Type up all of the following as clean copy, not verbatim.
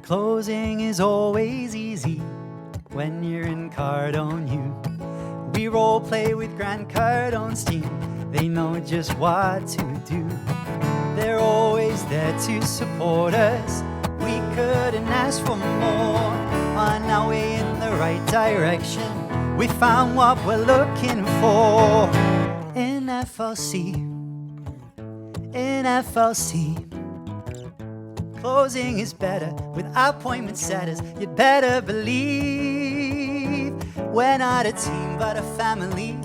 Closing is always easy when you're in Cardone U. We role play with Grant Cardone's team. They know just what to do. They're always there to support us. We couldn't ask for more. On our way in the right direction, we found what we're looking for. In FLC, in FLC. Closing is better with appointment setters. You'd better believe we're not a team but a family.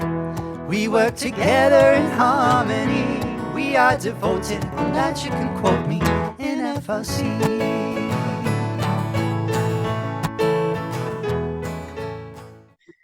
We work together in harmony. We are devoted, on that you can quote me, in FLC.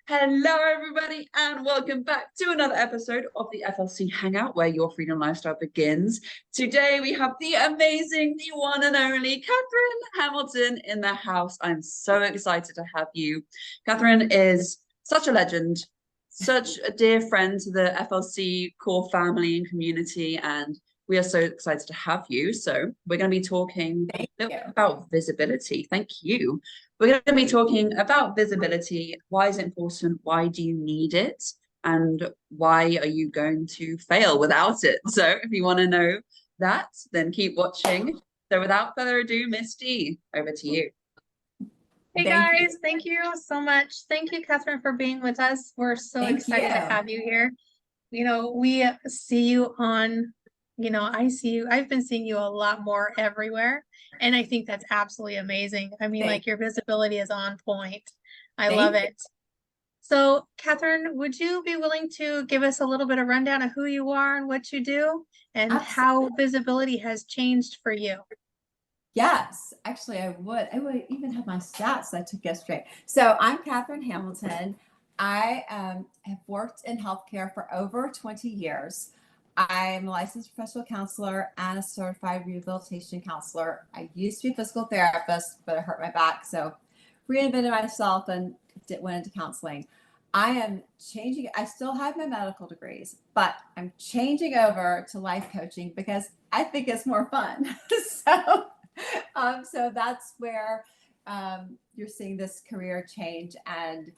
Hello everybody and welcome back to another episode of the FLC Hangout where your freedom lifestyle begins. Today we have the amazing, the one and only Catherine Hamilton in the house. I'm so excited to have you. Catherine is such a legend, such a dear friend to the FLC core family and community, and we are so excited to have you. So we're going to be talking a little bit about visibility. Thank you. We're going to be talking about visibility. Why is it important? Why do you need it? And why are you going to fail without it? So if you want to know that, then keep watching. So without further ado, Miss D, over to you. Hey guys, thank you so much. Thank you, Catherine, for being with us. We're so excited to have you here. You know, we see you on, I see you. I've been seeing you a lot more everywhere. And I think that's absolutely amazing. I mean, like your visibility is on point. I love it. So, Catherine, would you be willing to give us a little bit of rundown of who you are and what you do and how visibility has changed for you? Yes, actually, I would. I would even have my stats I took yesterday. So I'm Catherine Hamilton. I have worked in healthcare for over 20 years. I'm a licensed professional counselor and a certified rehabilitation counselor. I used to be a physical therapist, but I hurt my back, so reinvented myself and went into counseling. I am changing. I still have my medical degrees, but I'm changing over to life coaching because I think it's more fun. So that's where you're seeing this career change. And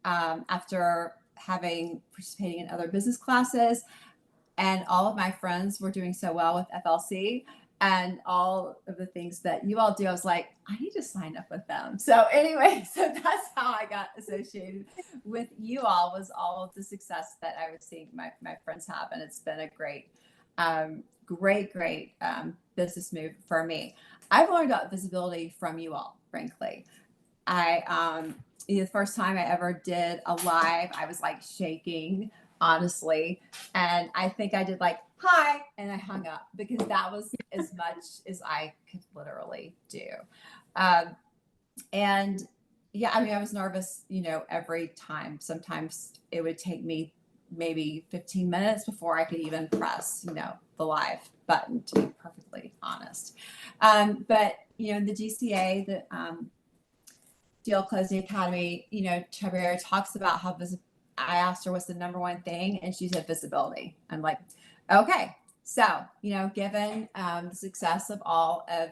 after participating in other business classes, and all of my friends were doing so well with FLC and all of the things that you all do, I was like, I need to sign up with them. So anyway, so that's how I got associated with you all, was all of the success that I was seeing my friends have. And it's been a great business move for me. I've learned about visibility from you all, frankly. The first time I ever did a live, I was like shaking, honestly. And I think I did like, hi, and I hung up because that was as much as I could literally do. And yeah, I mean, I was nervous, every time. Sometimes it would take me maybe 15 minutes before I could even press, the live button, to be perfectly honest. But, in the GCA, the Deal Closing Academy, Tabera talks about how I asked her what's the number one thing, and she said visibility. I'm like, okay. So, given the success of all of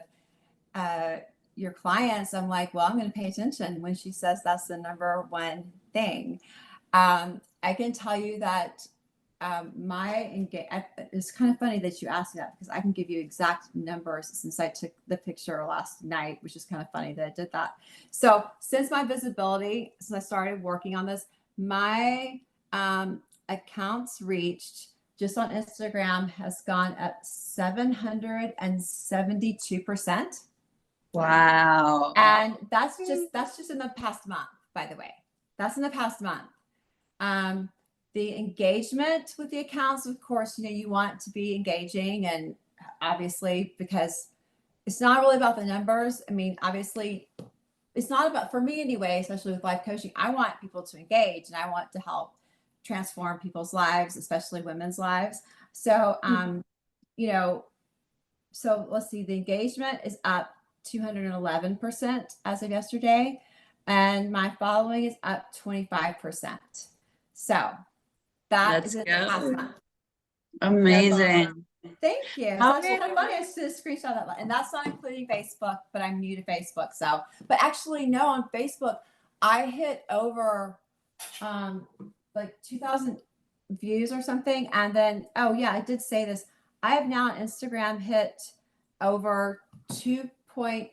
your clients, I'm like, well, I'm going to pay attention when she says that's the number one thing. I can tell you that it's kind of funny that you asked me that, because I can give you exact numbers since I took the picture last night, which is kind of funny that I did that. So since I started working on this, my accounts reached just on Instagram has gone up 772%. Wow. And that's just in the past month, by the way. That's in the past month. The engagement with the accounts, of course, you want to be engaging, and obviously, because it's not really about the numbers. I mean, obviously, it's not about, for me anyway, especially with life coaching, I want people to engage and I want to help transform people's lives, especially women's lives. So, so let's see, the engagement is up 211% as of yesterday, and my following is up 25%. So that is in the past month. Amazing. Thank you. How That's did- kind of funny. I just did a screenshot of that, and that's not including Facebook, but I'm new to Facebook. So, but actually, no, on Facebook, I hit over like 2,000 views or something, and then oh yeah, I did say this. I have now on Instagram hit over 2.5,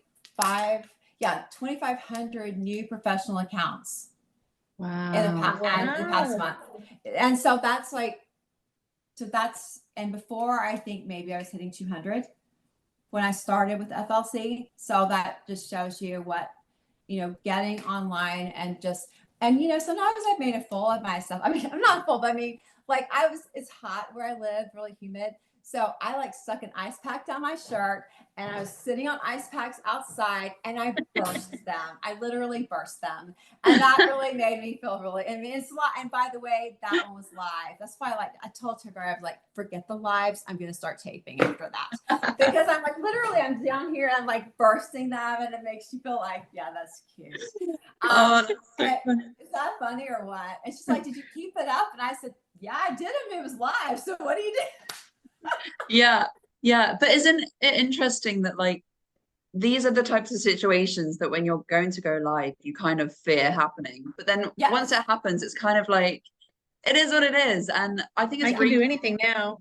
2,500 new professional accounts Wow. in the past month, and so that's like. So that's, and before I think maybe I was hitting 200 when I started with FLC. So that just shows you what, getting online and sometimes I've made a fool of myself. I mean, I'm not full, but I mean, like it's hot where I live, really humid. So I like stuck an ice pack down my shirt and I was sitting on ice packs outside and I burst them. I literally burst them. And that really made me feel it's a lot. And by the way, that one was live. That's why I told her, I was like, forget the lives. I'm going to start taping after that. Because I'm like, literally, I'm down here and I'm like bursting them and it makes you feel like, yeah, that's cute. Is that funny or what? And she's like, did you keep it up? And I said, yeah, I did. It was live. So what do you do? Yeah, but isn't it interesting that like these are the types of situations that when you're going to go live, you kind of fear happening, but then once it happens, it's kind of like it is what it is, and I think it's I can do anything now.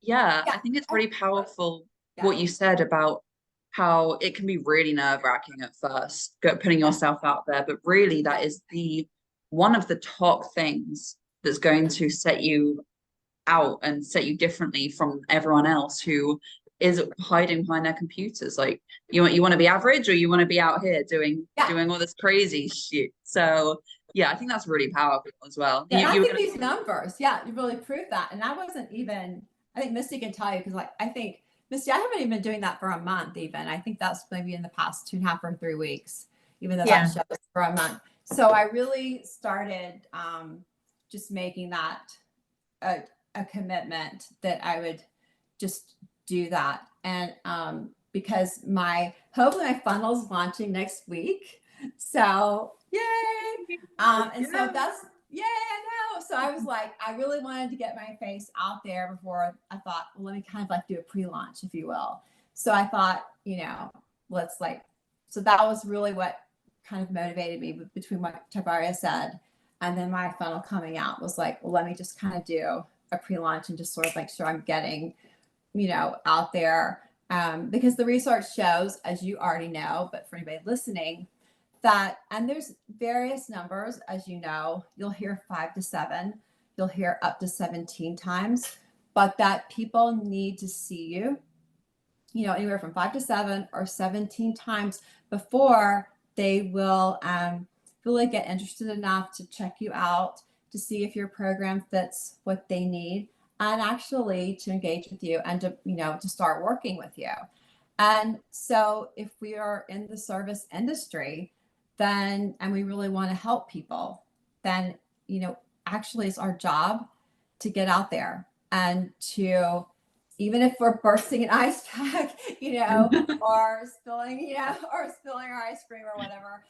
Yeah, I think it's really powerful what you said about how it can be really nerve-wracking at first, putting yourself out there, but really that is one of the top things that's going to set you out and set you differently from everyone else who is hiding behind their computers. Like you want to be average or you want to be out here doing all this crazy shit. So yeah, I think that's really powerful as well. Yeah, I think these numbers, you really prove that. And I wasn't even, I think Misty can tell you, because I think Misty, I haven't even been doing that for a month even. I think that's maybe in the past 2.5 or 3 weeks, even though that show was for a month. So I really started just making that a commitment that I would just do that. And because hopefully my funnel's launching next week. So yay. And so that's, I know. So I was like, I really wanted to get my face out there before I thought, well, let me kind of like do a pre-launch, if you will. So I thought, so that was really what kind of motivated me between what Tabaria said and then my funnel coming out was like, well, let me just kind of do a pre-launch and just sort of make sure I'm getting, out there. Because the research shows, as you already know, but for anybody listening, that, and there's various numbers, as you know, you'll hear 5 to 7, you'll hear up to 17 times, but that people need to see you, anywhere from 5 to 7 or 17 times before they will really get interested enough to check you out, to see if your program fits what they need, and actually to engage with you and to start working with you. And so if we are in the service industry, then, and we really want to help people, then, actually it's our job to get out there and to, even if we're bursting an ice pack, or spilling, or spilling our ice cream or whatever,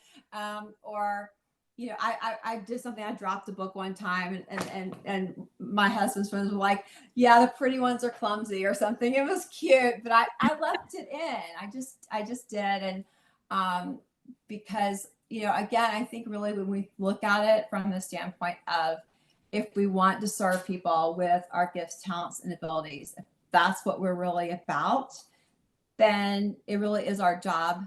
or, I did something. I dropped a book one time and my husband's friends were like, yeah, the pretty ones are clumsy or something. It was cute, but I left it in. I just did. And, because, again, I think really when we look at it from the standpoint of, if we want to serve people with our gifts, talents, and abilities, if that's what we're really about, then it really is our job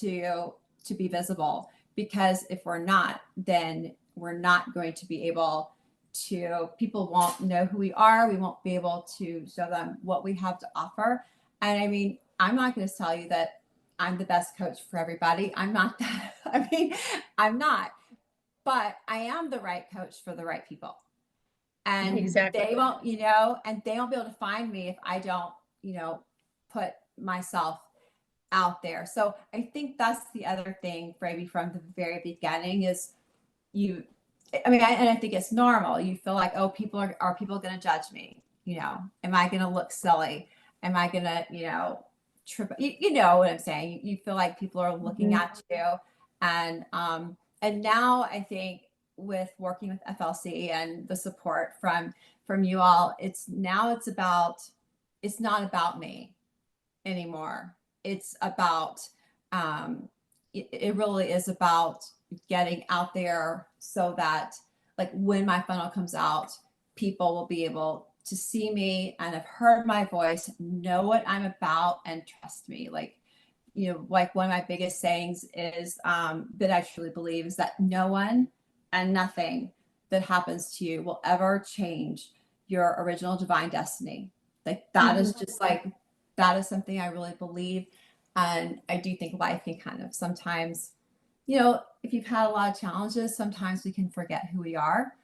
to be visible. Because if we're not, then we're not going to be able to, people won't know who we are. We won't be able to show them what we have to offer. And I mean, I'm not going to tell you that I'm the best coach for everybody. I'm not that. I mean, I'm not, but I am the right coach for the right people. And they won't, and they won't be able to find me if I don't, put myself out there. So I think that's the other thing, maybe from the very beginning, is and I think it's normal. You feel like, oh, are people going to judge me? Am I going to look silly? Am I going to, trip? You know what I'm saying? You feel like people are looking at you. And now I think with working with FLC and the support from you all, it's about it's not about me anymore. It's about, it really is about getting out there so that like when my funnel comes out, people will be able to see me and have heard my voice, know what I'm about, and trust me. Like, like one of my biggest sayings is that I truly believe is that no one and nothing that happens to you will ever change your original divine destiny. Like that is just like, that is something I really believe. And I do think life can kind of sometimes, if you've had a lot of challenges, sometimes we can forget who we are,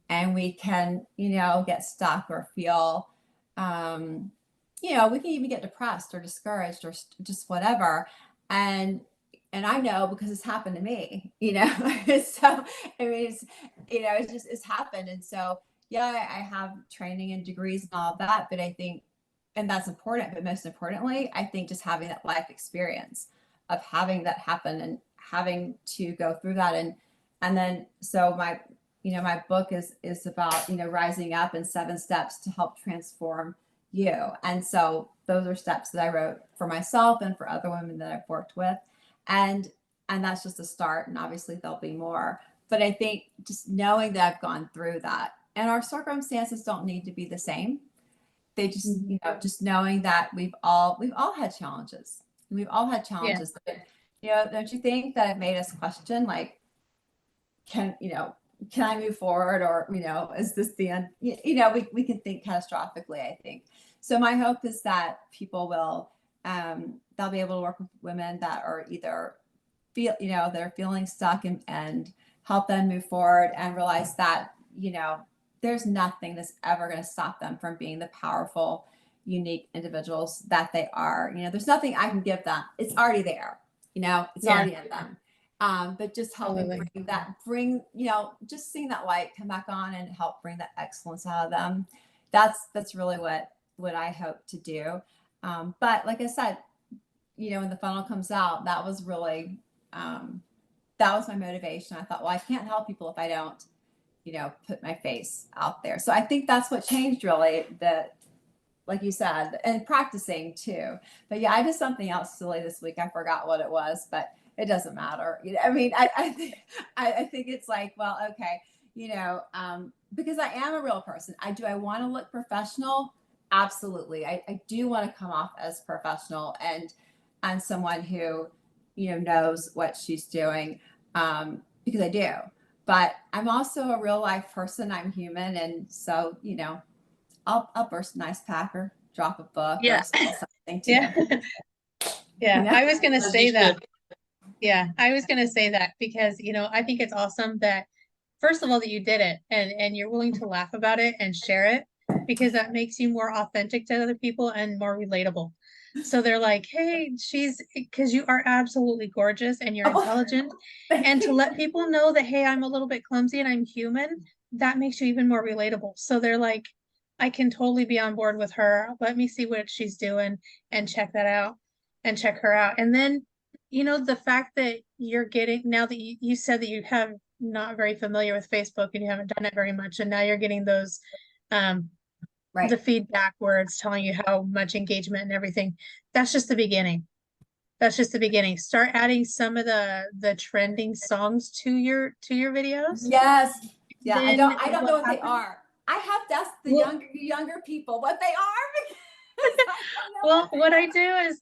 and we can, get stuck or feel, we can even get depressed or discouraged or just whatever. And I know because it's happened to me, so I mean, it's happened. And so, yeah, I have training and degrees and all of that, but I think, and that's important, but most importantly, I think just having that life experience of having that happen and having to go through that. And then, so my book is about, rising up in 7 steps to help transform you. And so those are steps that I wrote for myself and for other women that I've worked with. And that's just a start. And obviously there'll be more, but I think just knowing that I've gone through that, and our circumstances don't need to be the same. They just, just knowing that we've all had challenges. We've all had challenges. Yeah. But, don't you think that it made us question, like, can I move forward, or, is this the end? We can think catastrophically, I think. So my hope is that people will, they'll be able to work with women that are either they're feeling stuck, and help them move forward and realize that, there's nothing that's ever going to stop them from being the powerful, unique individuals that they are. There's nothing I can give them. It's already there. It's already in them. But just helping bring, just seeing that light come back on and help bring that excellence out of them. That's really what I hope to do. But like I said, when the funnel comes out, that was really, that was my motivation. I thought, well, I can't help people if I don't, put my face out there. So I think that's what changed really, that, like you said, and practicing too. But yeah, I did something else silly this week. I forgot what it was, but it doesn't matter. I mean, I think it's like, well, okay, because I am a real person. I want to look professional? Absolutely. I do want to come off as professional and someone who, knows what she's doing, because I do. But I'm also a real life person. I'm human. And so, I'll burst an ice pack or drop a book or something too. Yeah. I was going to say that. Yeah, I was going to say that because, I think it's awesome that, first of all, that you did it and you're willing to laugh about it and share it, because that makes you more authentic to other people and more relatable. So they're like, hey, because you are absolutely gorgeous and you're intelligent. And to let people know that, hey, I'm a little bit clumsy and I'm human, that makes you even more relatable. So they're like, I can totally be on board with her. Let me see what she's doing and check that out and check her out. And then, the fact that you're getting, now that you said that you have not very familiar with Facebook and you haven't done it very much, and now you're getting those, the feedback where it's telling you how much engagement and everything. That's just the beginning. Start adding some of the trending songs to your videos. Yes. Yeah. I don't know what they are. I have to ask the younger people what they are. Well, what I do is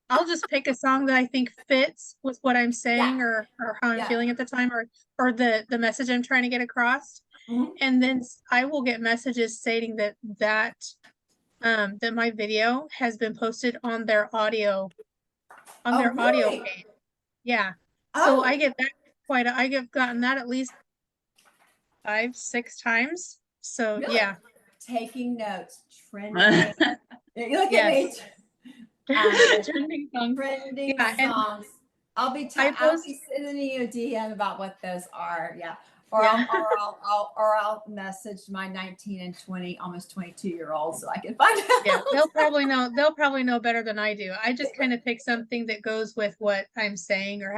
I'll just pick a song that I think fits with what I'm saying or how I'm feeling at the time, or the message I'm trying to get across. Mm-hmm. And then I will get messages stating that my video has been posted on their audio page. Yeah. So I get that I have gotten that at least 5-6 times. So really? Yeah. Taking notes, trending. Look at me. Trending songs. Songs. I'll be sending you a DM about what those are. Yeah. Or I'll message my 19 and 20, almost 22-year-olds so I can find out. Yeah, they'll probably know better than I do. I just kind of pick something that goes with what I'm saying or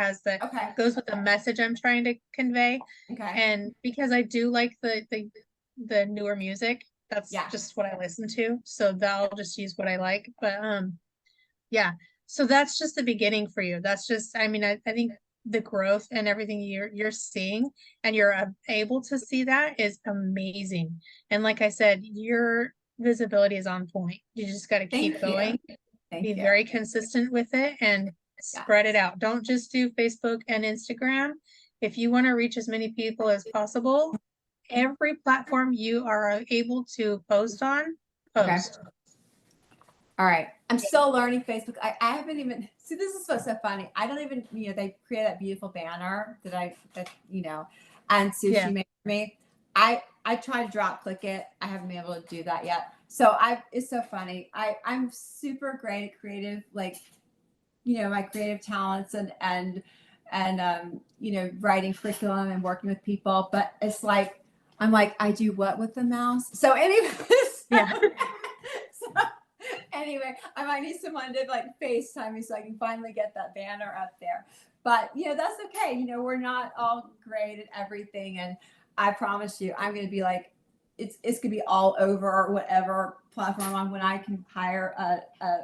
goes with the message I'm trying to convey. Okay. And because I do like the newer music, That's Yeah. just what I listen to. So I'll just use what I like. But yeah. So that's just the beginning for you. That's just, I mean, I think the growth and everything you're seeing and you're able to see that is amazing. And like I said, your visibility is on point. You just got to keep Thank you. going, Thank be you. very consistent with it and spread it out. Don't just do Facebook and Instagram. If you want to reach as many people as possible, every platform you are able to post on, Okay. post. All right. I'm still learning Facebook. I haven't even, see, this is what's so funny. I don't even, they create that beautiful banner that and Sushi Yeah. made for me. I tried to drop click it. I haven't been able to do that yet. So it's so funny. I'm super great at creative, like, my creative talents and writing curriculum and working with people. But it's like, I'm like, I do what with the mouse? So anyways, Yeah. so anyway, I might need someone to like FaceTime me so I can finally get that banner up there. But that's okay. We're not all great at everything. And I promise you, I'm gonna be like, it's gonna be all over whatever platform I'm on when I can hire a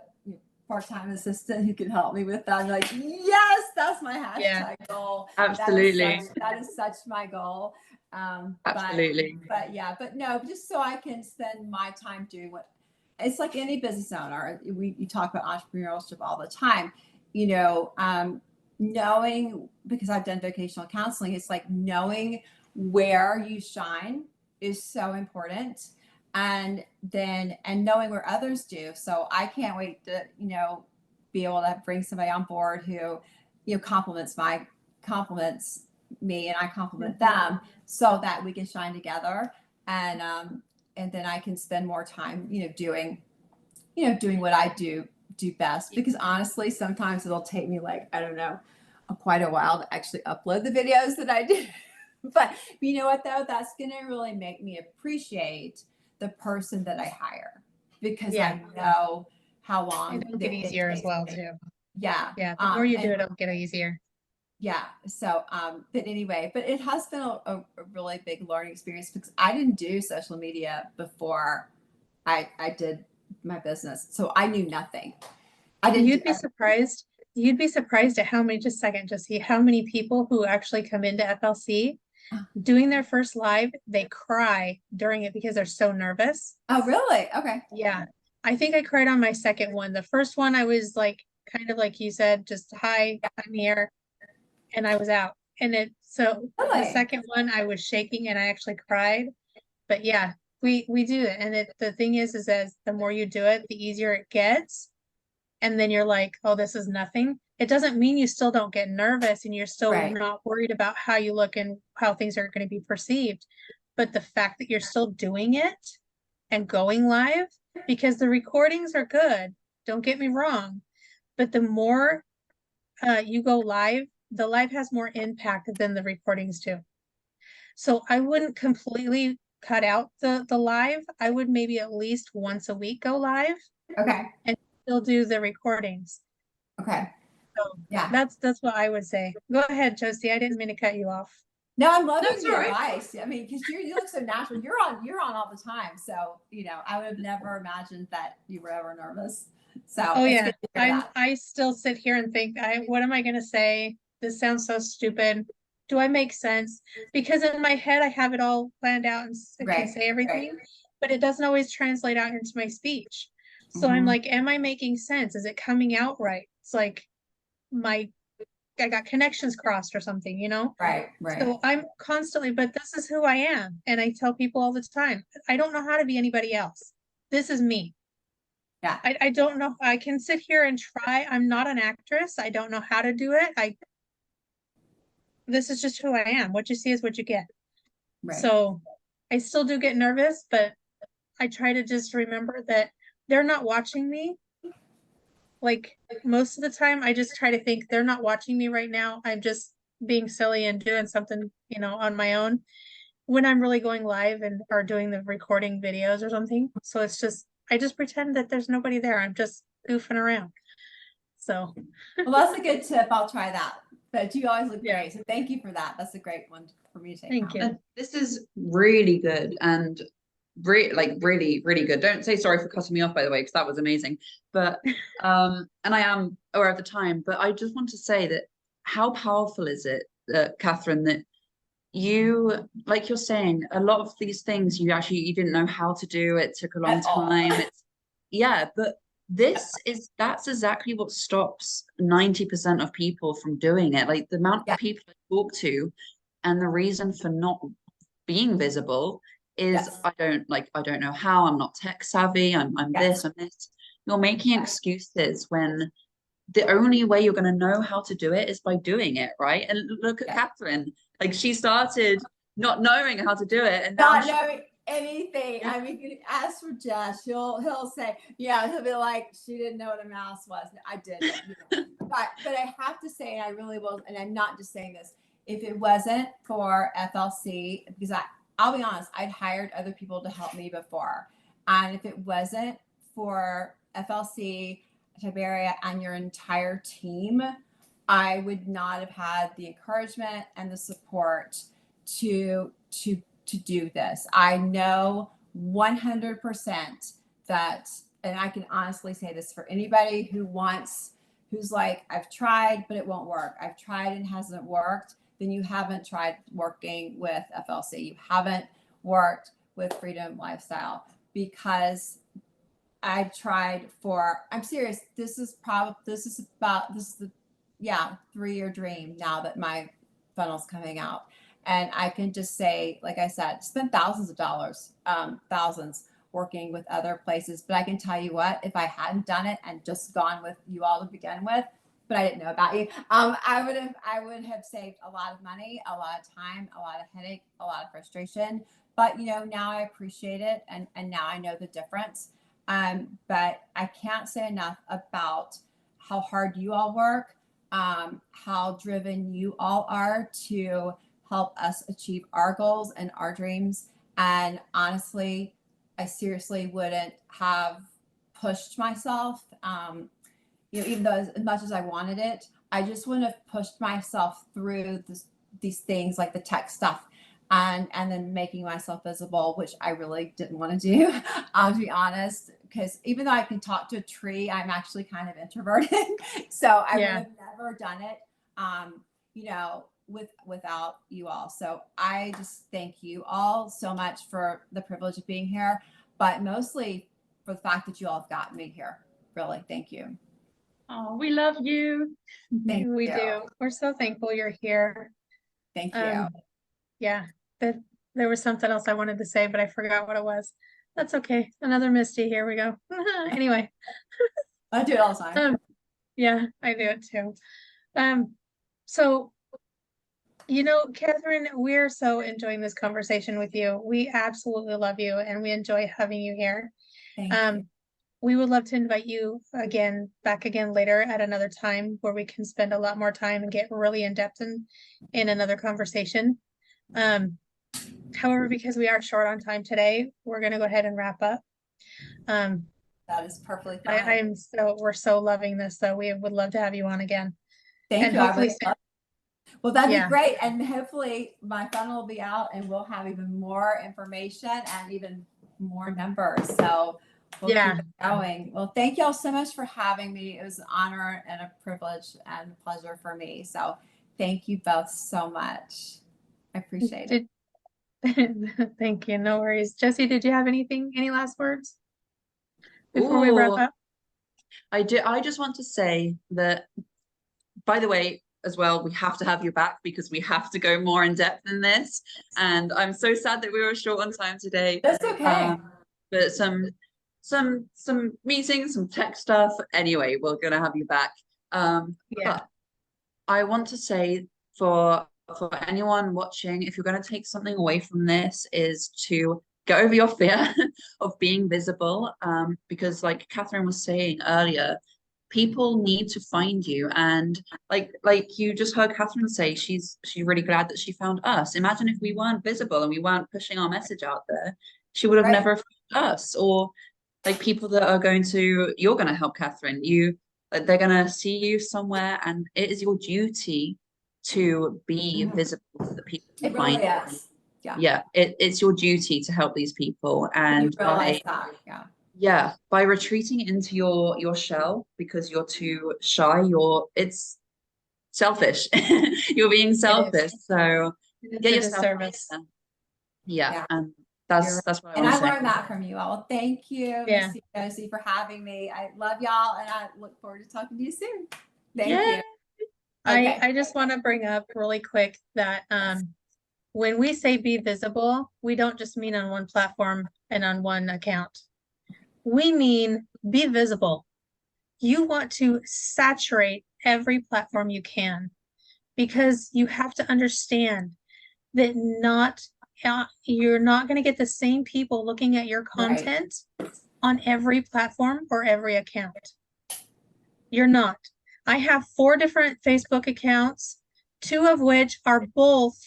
part-time assistant who can help me with that. I'm like, yes, that's my hashtag goal. Absolutely. That is such my goal. Absolutely. But no, just so I can spend my time doing what it's like any business owner. You talk about entrepreneurship all the time, knowing, because I've done vocational counseling, it's like knowing where you shine is so important. And knowing where others do. So I can't wait to, be able to bring somebody on board who, compliments me and I compliment them so that we can shine together. And then I can spend more time, doing what I do best, because honestly, sometimes it'll take me like, I don't know, quite a while to actually upload the videos that I do. But you know what though, that's going to really make me appreciate the person that I hire, because I know how long It'll get easier as well too. Yeah. Yeah. The more you do it, it'll get easier. Yeah. So, but anyway, but it has been a really big learning experience, because I didn't do social media before I did my business. So I knew nothing. You'd be surprised at how many, just a second, just see how many people who actually come into FLC doing their first live, they cry during it because they're so nervous. Oh, really? Okay. Yeah. I think I cried on my second one. The first one, I was like, kind of like you said, just, hi, I'm here. And I was out. And the second one, I was shaking and I actually cried. But yeah, we do it. And the thing is as the more you do it, the easier it gets. And then you're like, oh, this is nothing. It doesn't mean you still don't get nervous and you're still not worried about how you look and how things are going to be perceived. But the fact that you're still doing it and going live, because the recordings are good, don't get me wrong, but the more you go live, the live has more impact than the recordings do. So I wouldn't completely cut out the live. I would maybe at least once a week go live. Okay. And still do the recordings. Okay. So yeah, that's what I would say. Go ahead, Josie. I didn't mean to cut you off. No, I'm loving your advice. I mean, because you look so natural. You're on all the time. So, I would have never imagined that you were ever nervous. So yeah, I still sit here and think, what am I going to say? This sounds so stupid. Do I make sense? Because in my head, I have it all planned out and can say everything, but it doesn't always translate out into my speech. So I'm like, am I making sense? Is it coming out right? It's like I got connections crossed or something, Right. So I'm constantly, but this is who I am. And I tell people all the time, I don't know how to be anybody else. This is me. Yeah. I don't know. I can sit here and try. I'm not an actress. I don't know how to do it. This is just who I am. What you see is what you get. Right. So I still do get nervous, but I try to just remember that they're not watching me. Like most of the time, I just try to think they're not watching me right now. I'm just being silly and doing something, on my own when I'm really going live or doing the recording videos or something. So I just pretend that there's nobody there. I'm just goofing around. So. Well, that's a good tip. I'll try that. But you always look great. So thank you for that. That's a great one for me to take. Thank you. And this is really good. And really, really good. Don't say sorry for cutting me off, by the way, because that was amazing. But and I am aware of the time, but I just want to say that how powerful is it, Catherine, that you, like you're saying, a lot of these things you didn't know how to do. It took a long At all. time. Yeah, but that's exactly what stops 90% of people from doing it. Like the amount Yeah. of people I talk to, and the reason for not being visible is Yes. I don't know how, I'm not tech savvy, I'm Yes. this, I'm this. You're making excuses when the only way you're going to know how to do it is by doing it, right? And look at Yeah. Catherine, like she started not knowing how to do it, and now Not knowing anything. Yeah. I mean, you can ask for Josh. He'll say, yeah, he'll be like, she didn't know what a mouse was. I didn't. But I have to say, and I really will, and I'm not just saying this, if it wasn't for FLC, because I'll be honest, I'd hired other people to help me before. And if it wasn't for FLC, Tiberia, and your entire team, I would not have had the encouragement and the support to do this. I know 100% that, and I can honestly say this for anybody who's like, I've tried, but it won't work. I've tried and it hasn't worked. Then you haven't tried working with FLC. You haven't worked with Freedom Lifestyle, because I've tried I'm serious. This is the 3-year dream now that my funnel's coming out. And I can just say, like I said, spent thousands of dollars, thousands working with other places. But I can tell you what, if I hadn't done it and just gone with you all to begin with, but I didn't know about you, I would have saved a lot of money, a lot of time, a lot of headache, a lot of frustration. But now I appreciate it, and now I know the difference. But I can't say enough about how hard you all work, how driven you all are to help us achieve our goals and our dreams. And honestly, I seriously wouldn't have pushed myself, even though as much as I wanted it, I just wouldn't have pushed myself through these things like the tech stuff, and then making myself visible, which I really didn't want to do, to be honest, because even though I can talk to a tree, I'm actually kind of introverted. So I would have never done it, without you all. So I just thank you all so much for the privilege of being here, but mostly for the fact that you all have gotten me here. Really, thank you. Oh, we love you. We do. We're so thankful you're here. Thank you. Yeah, there was something else I wanted to say, but I forgot what it was. That's okay. Another Misty. Here we go. Anyway. I do it all the time. Yeah, I do it too. So, Catherine, we're so enjoying this conversation with you. We absolutely love you, and we enjoy having you here. Thank you. We would love to invite you back again later at another time where we can spend a lot more time and get really in depth in another conversation. However, because we are short on time today, we're going to go ahead and wrap up. That is perfectly fine. We're so loving this, so we would love to have you on again. Thank you. Hopefully, well, that'd be great. And hopefully my funnel will be out and we'll have even more information and even more numbers. So we'll keep it going. Well, thank you all so much for having me. It was an honor and a privilege and a pleasure for me. So thank you both so much. I appreciate it. Thank you. No worries. Jessie, did you have any last words before we wrap up? I just want to say that, by the way, as well, we have to have you back because we have to go more in depth in this. And I'm so sad that we were short on time today. That's okay. But some meetings, some tech stuff. Anyway, we're gonna have you back. But I want to say for anyone watching, if you're going to take something away from this, is to get over your fear of being visible, because like Catherine was saying earlier, people need to find you. And like you just heard Catherine say, she's really glad that she found us. Imagine if we weren't visible and we weren't pushing our message out there, she would have never found us. Or like people that are you're going to help Catherine, they're going to see you somewhere, and it is your duty to be visible to the people. It really is. Yeah, it's your duty to help these people, and you realize that, by retreating into your shell because you're too shy, it's selfish. You're being selfish. So It's get a yourself disservice. yeah, and You're that's what I and want I to say. learned that from you all. Thank you, Yeah. Missy Josie, for having me. I love y'all, and I look forward to talking to you soon. Thank Yeah. you. Okay. I just want to bring up really quick that when we say be visible, we don't just mean on one platform and on one account. We mean be visible. You want to saturate every platform you can, because you have to understand that you're not going to get the same people looking at your content on every platform or every account. You're not. I have 4 different Facebook accounts, 2 of which are both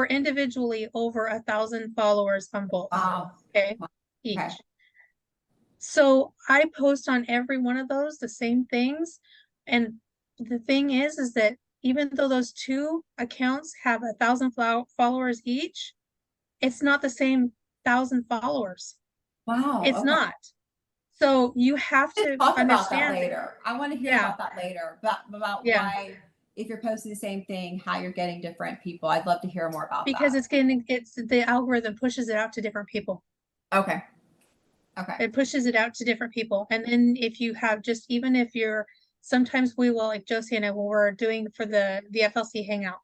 individually over 1,000 followers on both. Wow. Okay. Wow. Each. Okay. So I post on every one of those the same things. And the thing is that even though those 2 accounts have 1,000 followers each, it's not the same 1,000 followers. Wow. It's okay. not. So you have to Talk understand about that later. I want to hear Yeah. about that later. About Yeah. why, if you're posting the same thing, how you're getting different people. I'd love to hear more about because that. it's the algorithm pushes it out to different people. Okay. Okay. It pushes it out to different people. And then if you have even if you're, sometimes we will, like Josie and I, when we're doing for the FLC hangout,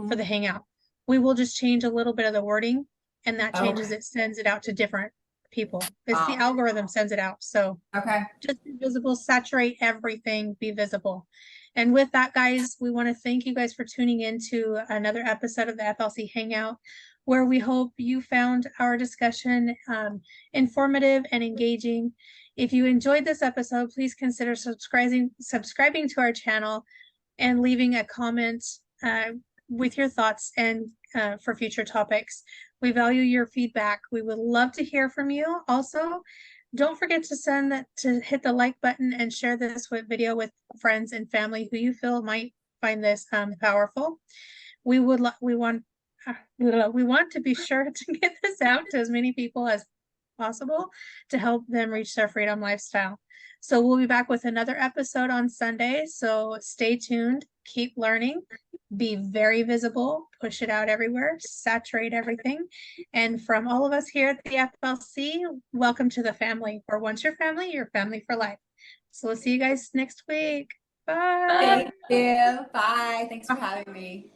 for the hangout, we will just change a little bit of the wording, and that changes Okay. it, sends it out to different people. It's the Wow. algorithm sends it out. So Okay. just be visible, saturate everything, be visible. And with that, guys, we want to thank you guys for tuning in to another episode of the FLC Hangout, where we hope you found our discussion informative and engaging. If you enjoyed this episode, please consider subscribing to our channel and leaving a comment with your thoughts and for future topics. We value your feedback. We would love to hear from you. Also, don't forget to hit the like button and share this video with friends and family who you feel might find this powerful. We want to be sure to get this out to as many people as possible to help them reach their freedom lifestyle. So we'll be back with another episode on Sunday. So stay tuned, keep learning, be very visible, push it out everywhere, saturate everything. And from all of us here at the FLC, welcome to the family. Or once you're family for life. So we'll see you guys next week. Bye. Thank you. Bye. Thanks for having me.